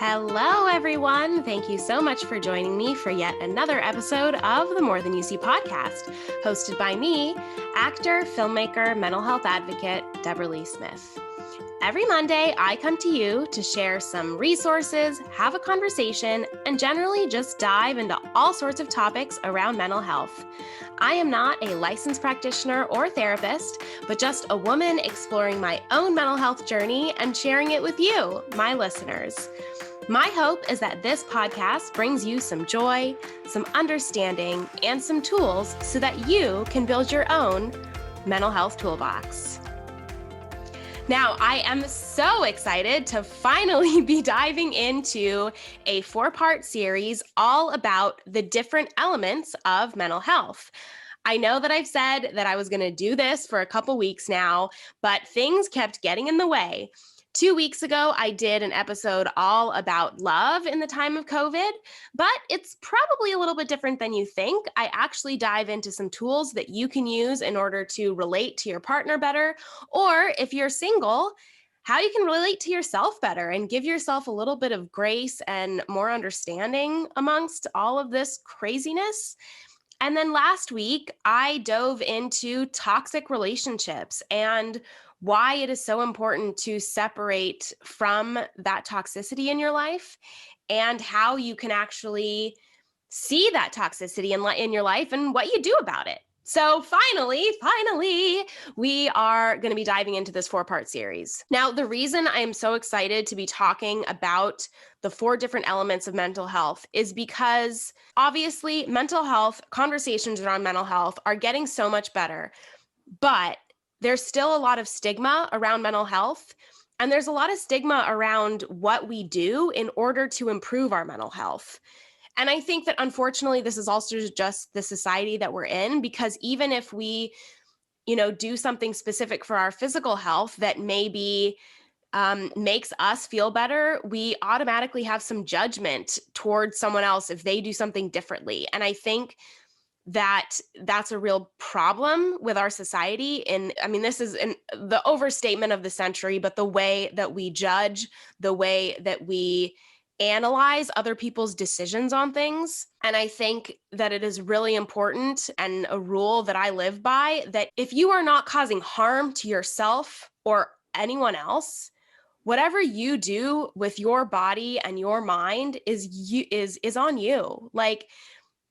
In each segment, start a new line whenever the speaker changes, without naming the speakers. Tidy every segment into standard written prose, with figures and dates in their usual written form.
Hello, everyone. Thank you so much for joining me for yet another episode of the More Than You See podcast, hosted by me, actor, filmmaker, mental health advocate, Deborah Lee Smith. Every Monday, I come to you to share some resources, have a conversation, and generally just dive into all sorts of topics around mental health. I am not a licensed practitioner or therapist, but just a woman exploring my own mental health journey and sharing it with you, my listeners. My hope is that this podcast brings you some joy, some understanding, and some tools so that you can build your own mental health toolbox. Now, I am so excited to finally be diving into a 4-part series all about the different elements of mental health. I know that I've said that I was going to do this for a couple weeks now, but things kept getting in the way. 2 weeks ago, I did an episode all about love in the time of COVID, but it's probably a little bit different than you think. I actually dive into some tools that you can use in order to relate to your partner better, or if you're single, how you can relate to yourself better and give yourself a little bit of grace and more understanding amongst all of this craziness. And then last week, I dove into toxic relationships and why it is so important to separate from that toxicity in your life and how you can actually see that toxicity in your life and what you do about it. So finally, we are going to be diving into this 4-part series. Now, the reason I am so excited to be talking about the 4 different elements of mental health is because obviously mental health, conversations around mental health are getting so much better, but there's still a lot of stigma around mental health, and there's a lot of stigma around what we do in order to improve our mental health. And I think that unfortunately, this is also just the society that we're in, because even if we, do something specific for our physical health that maybe makes us feel better, we automatically have some judgment towards someone else if they do something differently. And I think that that's a real problem with our society. And I mean, this is the overstatement of the century, but the way that we judge, the way that we analyze other people's decisions on things. And I think that it is really important, and a rule that I live by, that if you are not causing harm to yourself or anyone else, whatever you do with your body and your mind is on you. Like,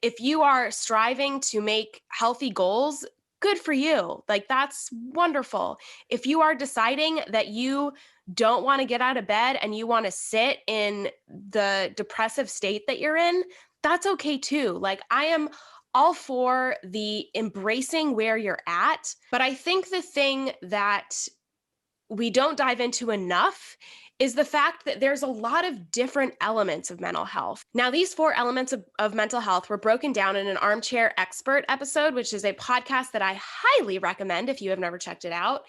if you are striving to make healthy goals, good for you. Like, that's wonderful. If you are deciding that you don't want to get out of bed and you want to sit in the depressive state that you're in, that's okay too. Like, I am all for the embracing where you're at. But I think the thing that we don't dive into enough is the fact that there's a lot of different elements of mental health. Now, these 4 elements of mental health were broken down in an Armchair Expert episode, which is a podcast that I highly recommend if you have never checked it out.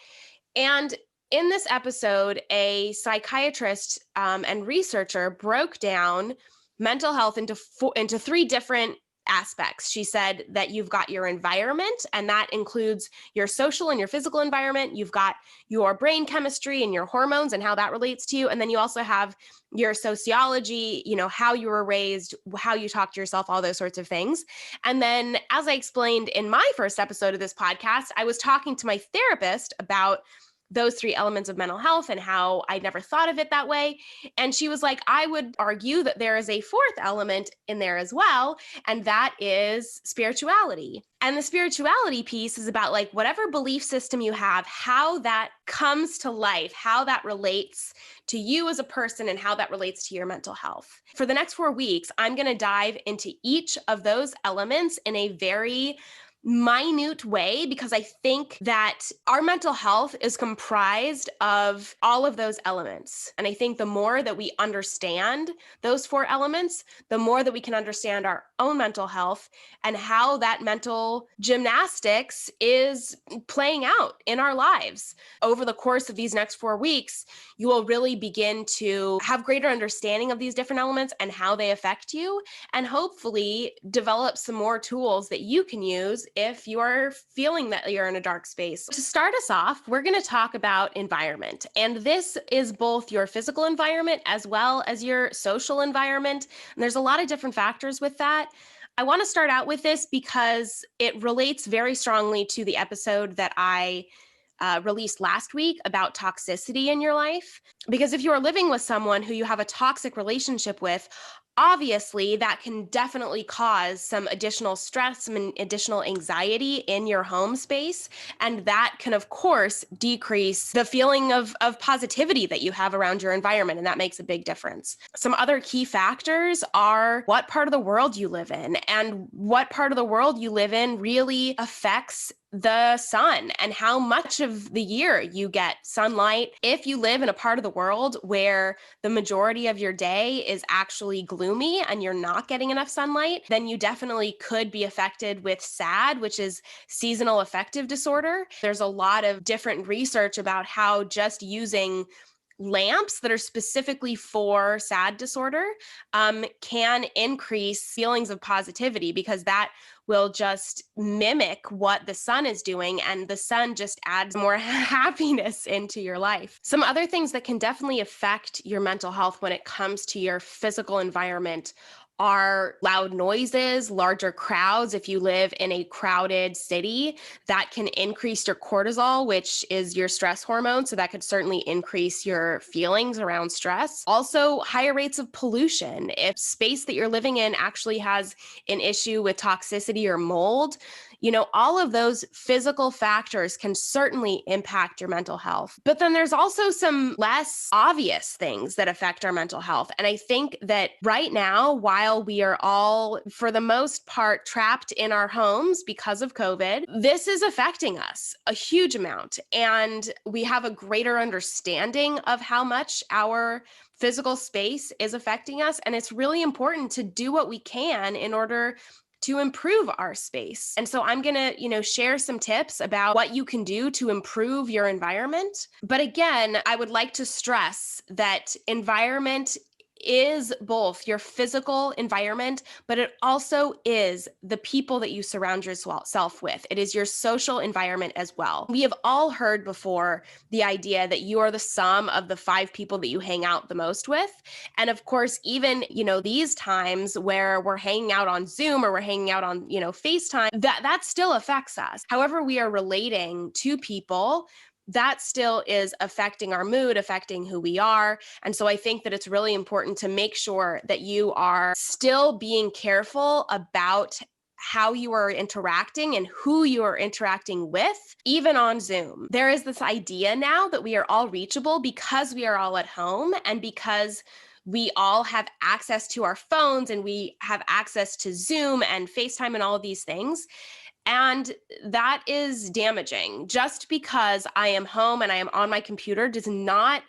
And in this episode, a psychiatrist and researcher broke down mental health into 3 different aspects. She said that you've got your environment, and that includes your social and your physical environment. You've got your brain chemistry and your hormones and how that relates to you. And then you also have your sociology, how you were raised, how you talk to yourself, all those sorts of things. And then, as I explained in my first episode of this podcast, I was talking to my therapist about those 3 elements of mental health and how I never thought of it that way. And she was like, I would argue that there is a 4th element in there as well, and that is spirituality. And the spirituality piece is about, like, whatever belief system you have, how that comes to life, how that relates to you as a person, and how that relates to your mental health. For the next 4 weeks, I'm going to dive into each of those elements in a very minute way, because I think that our mental health is comprised of all of those elements. And I think the more that we understand those 4 elements, the more that we can understand our own mental health and how that mental gymnastics is playing out in our lives. Over the course of these next 4 weeks, you will really begin to have greater understanding of these different elements and how they affect you, and hopefully develop some more tools that you can use if you are feeling that you're in a dark space. To start us off, we're going to talk about environment. And this is both your physical environment as well as your social environment. And there's a lot of different factors with that. I want to start out with this because it relates very strongly to the episode that I released last week about toxicity in your life. Because if you are living with someone who you have a toxic relationship with, obviously that can definitely cause some additional stress, some additional anxiety in your home space. And that can, of course, decrease the feeling of positivity that you have around your environment. And that makes a big difference. Some other key factors are what part of the world you live in, and what part of the world you live in really affects the sun and how much of the year you get sunlight. If you live in a part of the world where the majority of your day is actually gloomy and you're not getting enough sunlight, then you definitely could be affected with SAD, which is seasonal affective disorder. There's a lot of different research about how just using lamps that are specifically for SAD disorder can increase feelings of positivity, because that will just mimic what the sun is doing, and the sun just adds more happiness into your life. Some other things that can definitely affect your mental health when it comes to your physical environment are loud noises, larger crowds. If you live in a crowded city, that can increase your cortisol, which is your stress hormone. So that could certainly increase your feelings around stress. Also, higher rates of pollution. If space that you're living in actually has an issue with toxicity or mold, all of those physical factors can certainly impact your mental health. But then there's also some less obvious things that affect our mental health. And I think that right now, while we are all, for the most part, trapped in our homes because of COVID, this is affecting us a huge amount. And we have a greater understanding of how much our physical space is affecting us. And it's really important to do what we can in order to improve our space. And so I'm going to, share some tips about what you can do to improve your environment. But again, I would like to stress that environment is both your physical environment, but it also is the people that you surround yourself with. It is your social environment as well. We have all heard before the idea that you are the sum of the 5 people that you hang out the most with. And of course, even, these times where we're hanging out on Zoom or we're hanging out on, FaceTime, that still affects us. However, we are relating to people, that still is affecting our mood, affecting who we are. And so I think that it's really important to make sure that you are still being careful about how you are interacting and who you are interacting with, even on Zoom. There is this idea now that we are all reachable because we are all at home and because we all have access to our phones and we have access to Zoom and FaceTime and all of these things. And that is damaging. Just because I am home and I am on my computer does not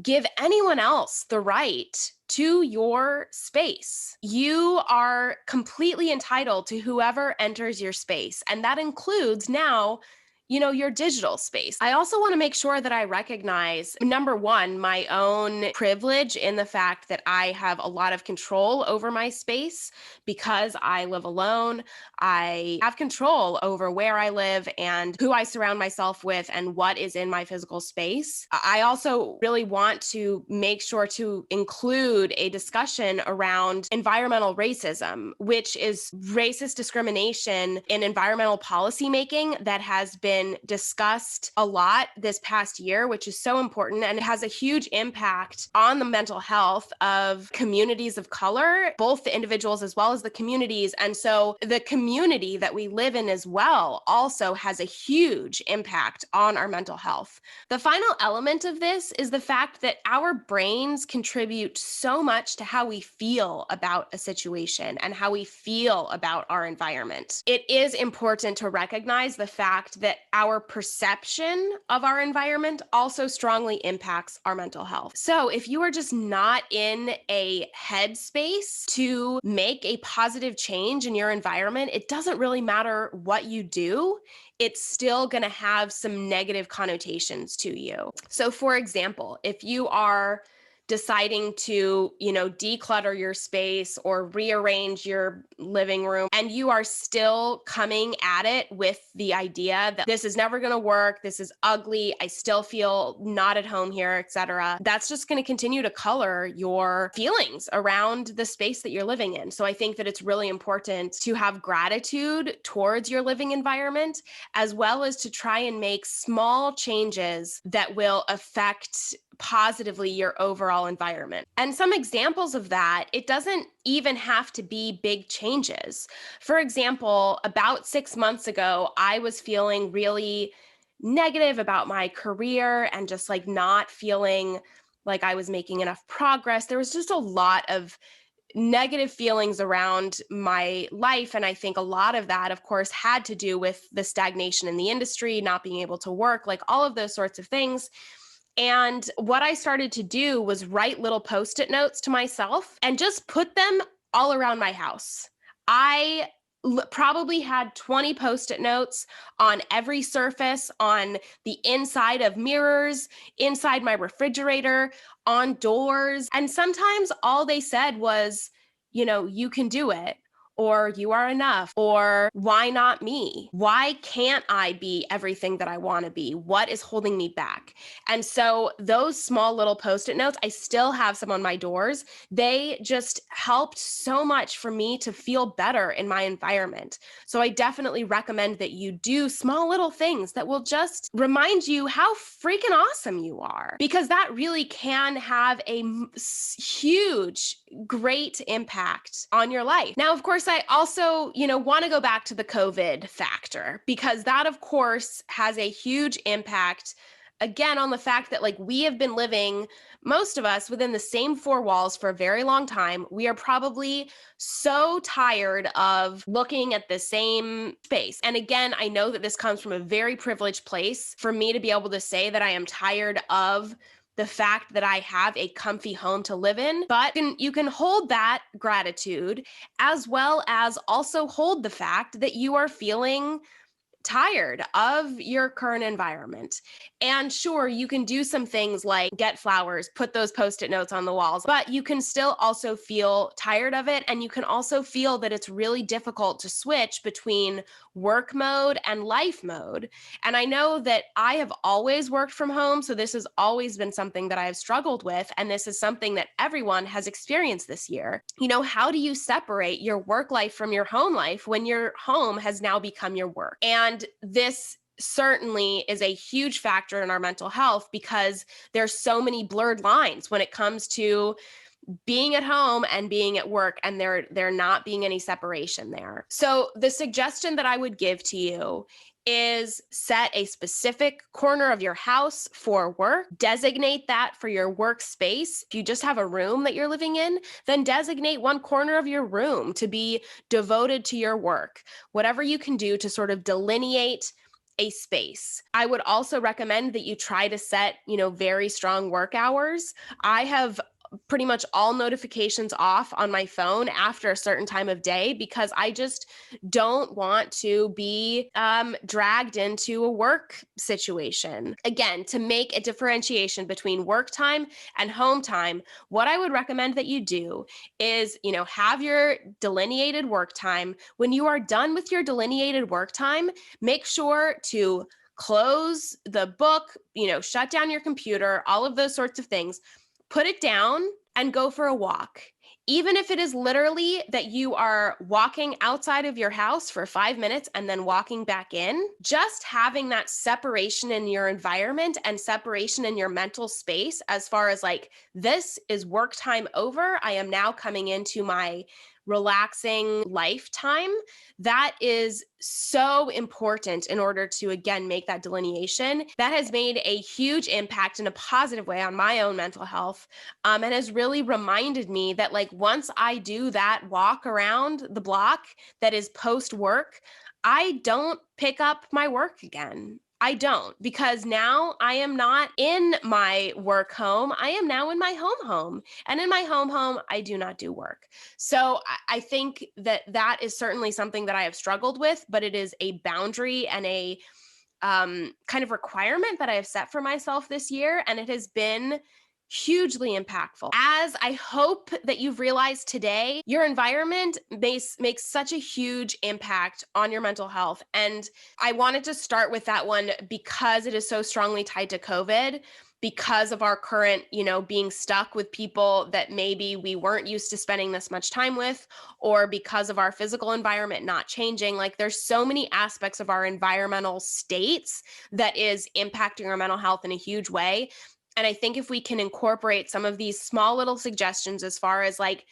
give anyone else the right to your space. You are completely entitled to whoever enters your space. And that includes now, your digital space. I also want to make sure that I recognize, number one, my own privilege in the fact that I have a lot of control over my space because I live alone. I have control over where I live and who I surround myself with and what is in my physical space. I also really want to make sure to include a discussion around environmental racism, which is racist discrimination in environmental policymaking that has been discussed a lot this past year, which is so important. And it has a huge impact on the mental health of communities of color, both the individuals as well as the communities. And so the community that we live in as well also has a huge impact on our mental health. The final element of this is the fact that our brains contribute so much to how we feel about a situation and how we feel about our environment. It is important to recognize the fact that our perception of our environment also strongly impacts our mental health. So if you are just not in a headspace to make a positive change in your environment, it doesn't really matter what you do. It's still going to have some negative connotations to you. So for example, if you are deciding to, declutter your space or rearrange your living room, and you are still coming at it with the idea that this is never going to work, this is ugly, I still feel not at home here, etc., that's just going to continue to color your feelings around the space that you're living in. So I think that it's really important to have gratitude towards your living environment, as well as to try and make small changes that will affect positively your overall environment. And some examples of that, it doesn't even have to be big changes. For example, about 6 months ago, I was feeling really negative about my career and just like not feeling like I was making enough progress. There was just a lot of negative feelings around my life. And I think a lot of that, of course, had to do with the stagnation in the industry, not being able to work, like all of those sorts of things. And what I started to do was write little Post-it notes to myself and just put them all around my house. I probably had 20 Post-it notes on every surface, on the inside of mirrors, inside my refrigerator, on doors. And sometimes all they said was, you can do it, or you are enough, or why not me? Why can't I be everything that I want to be? What is holding me back? And so those small little Post-it notes, I still have some on my doors. They just helped so much for me to feel better in my environment. So I definitely recommend that you do small little things that will just remind you how freaking awesome you are, because that really can have a huge, great impact on your life. Now, of course, I also, want to go back to the COVID factor, because that, of course, has a huge impact, again, on the fact that like we have been living, most of us, within the same four walls for a very long time. We are probably so tired of looking at the same space. And again, I know that this comes from a very privileged place for me to be able to say that I am tired of the fact that I have a comfy home to live in, but you can hold that gratitude, as well as also hold the fact that you are feeling tired of your current environment. And sure, you can do some things like get flowers, put those Post-it notes on the walls, but you can still also feel tired of it. And you can also feel that it's really difficult to switch between work mode and life mode. And I know that I have always worked from home, so this has always been something that I have struggled with. And this is something that everyone has experienced this year. How do you separate your work life from your home life when your home has now become your work? And this certainly is a huge factor in our mental health, because there's so many blurred lines when it comes to being at home and being at work, and there not being any separation there. So the suggestion that I would give to you is set a specific corner of your house for work. Designate that for your workspace. If you just have a room that you're living in, then designate one corner of your room to be devoted to your work. Whatever you can do to sort of delineate a space. I would also recommend that you try to set, very strong work hours. I have pretty much all notifications off on my phone after a certain time of day, because I just don't want to be dragged into a work situation. Again, to make a differentiation between work time and home time, what I would recommend that you do is, have your delineated work time. When you are done with your delineated work time, make sure to close the book, shut down your computer, all of those sorts of things. Put it down and go for a walk. Even if it is literally that you are walking outside of your house for 5 minutes and then walking back in, just having that separation in your environment and separation in your mental space, as far as like, this is work time over, I am now coming into my relaxing lifetime. That is so important in order to, again, make that delineation. That has made a huge impact in a positive way on my own mental health, and has really reminded me that like, once I do that walk around the block that is post work, I don't pick up my work again. I don't, because now I am not in my work home. I am now in my home. And in my home, I do not do work. So I think that is certainly something that I have struggled with, but it is a boundary and a kind of requirement that I have set for myself this year. And it has been hugely impactful. As I hope that you've realized today, your environment makes such a huge impact on your mental health. And I wanted to start with that one because it is so strongly tied to COVID, because of our current, being stuck with people that maybe we weren't used to spending this much time with, or because of our physical environment not changing. Like, there's so many aspects of our environmental states that is impacting our mental health in a huge way. And I think if we can incorporate some of these small little suggestions, as far as like,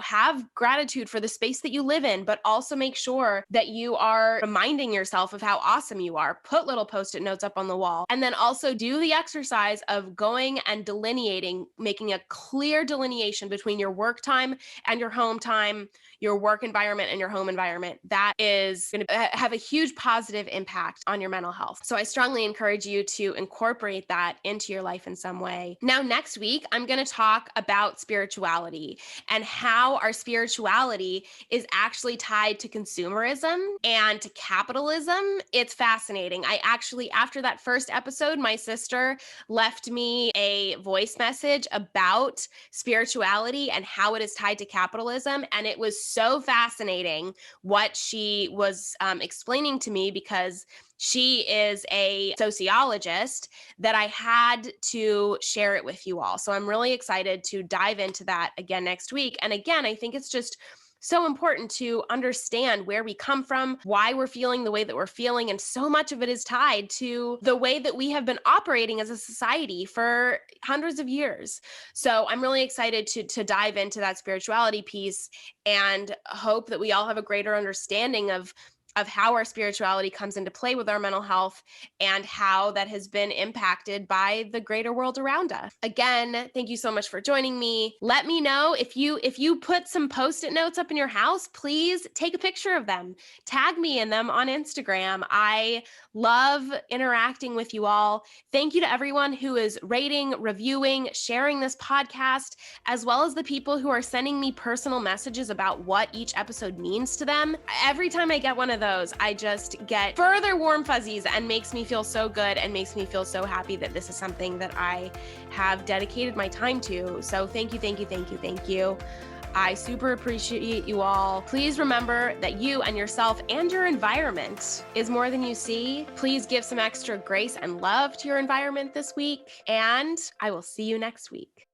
have gratitude for the space that you live in, but also make sure that you are reminding yourself of how awesome you are. Put little Post-it notes up on the wall. And then also do the exercise of going and delineating, making a clear delineation between your work time and your home time, your work environment and your home environment. That is going to have a huge positive impact on your mental health. So I strongly encourage you to incorporate that into your life in some way. Now, next week, I'm going to talk about spirituality and how our spirituality is actually tied to consumerism and to capitalism. It's fascinating. I actually, after that first episode, my sister left me a voice message about spirituality and how it is tied to capitalism. And it was so fascinating what she was explaining to me, because she is a sociologist, that I had to share it with you all. So I'm really excited to dive into that again next week. And again, I think it's just so important to understand where we come from, why we're feeling the way that we're feeling. And so much of it is tied to the way that we have been operating as a society for hundreds of years. So I'm really excited to dive into that spirituality piece, and hope that we all have a greater understanding of how our spirituality comes into play with our mental health, and how that has been impacted by the greater world around us. Again, thank you so much for joining me. Let me know if you put some Post-it notes up in your house, please take a picture of them. Tag me in them on Instagram. I love interacting with you all. Thank you to everyone who is rating, reviewing, sharing this podcast, as well as the people who are sending me personal messages about what each episode means to them. Every time I get one of those, I just get further warm fuzzies, and makes me feel so good, and makes me feel so happy that this is something that I have dedicated my time to. So thank you, thank you, thank you, thank you. I super appreciate you all. Please remember that you and yourself and your environment is more than you see. Please give some extra grace and love to your environment this week, and I will see you next week.